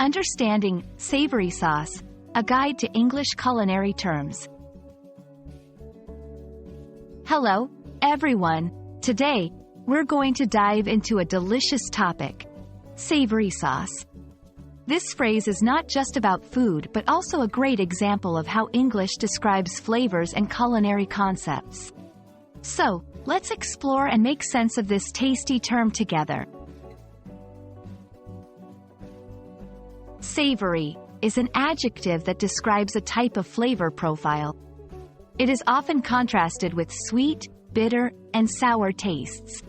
Understanding Savory Sauce, a guide to English culinary terms. Hello, everyone. Today, we're going to dive into a delicious topic: savory sauce. This phrase is not just about food but also a great example of how English describes flavors and culinary concepts. So, let's explore and make sense of this tasty term together. Savory is an adjective that describes a type of flavor profile. It is often contrasted with sweet, bitter, and sour tastes.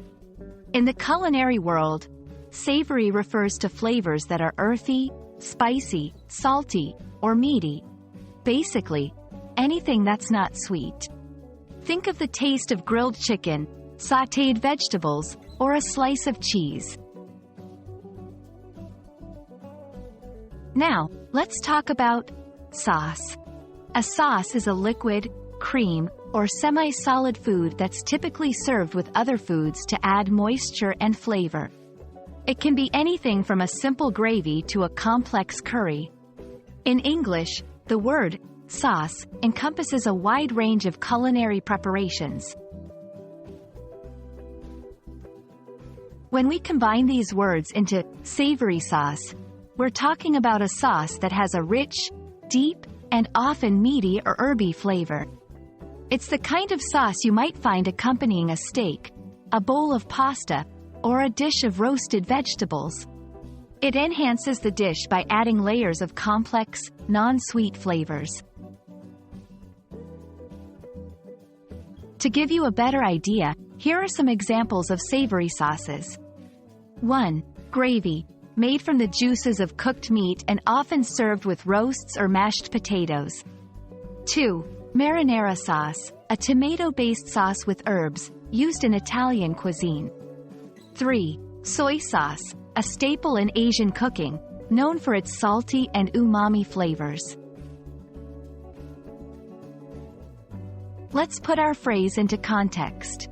In the culinary world, savory refers to flavors that are earthy, spicy, salty, or meaty. Basically, anything that's not sweet. Think of the taste of grilled chicken, sautéed vegetables, or a slice of cheese. Now, let's talk about sauce. A sauce is a liquid, cream, or semi-solid food that's typically served with other foods to add moisture and flavor. It can be anything from a simple gravy to a complex curry. In English, the word sauce encompasses a wide range of culinary preparations. When we combine these words into savory sauce, we're talking about a sauce that has a rich, deep, and often meaty or herby flavor. It's the kind of sauce you might find accompanying a steak, a bowl of pasta, or a dish of roasted vegetables. It enhances the dish by adding layers of complex, non-sweet flavors. To give you a better idea, here are some examples of savory sauces. 1. Gravy, made from the juices of cooked meat and often served with roasts or mashed potatoes. 2. Marinara sauce, a tomato-based sauce with herbs, used in Italian cuisine. 3. Soy sauce, a staple in Asian cooking, known for its salty and umami flavors. Let's put our phrase into context.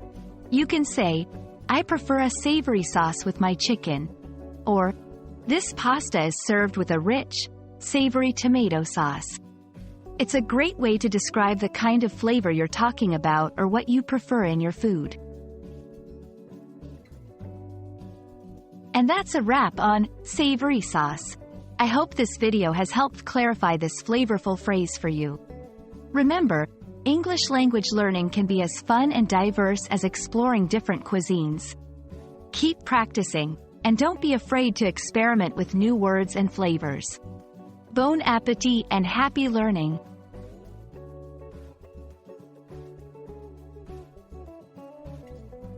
You can say, "I prefer a savory sauce with my chicken," or "This pasta is served with a rich, savory tomato sauce." It's a great way to describe the kind of flavor you're talking about or what you prefer in your food. And that's a wrap on savory sauce. I hope this video has helped clarify this flavorful phrase for you. Remember, English language learning can be as fun and diverse as exploring different cuisines. Keep practicing, and don't be afraid to experiment with new words and flavors. Bon appétit and happy learning!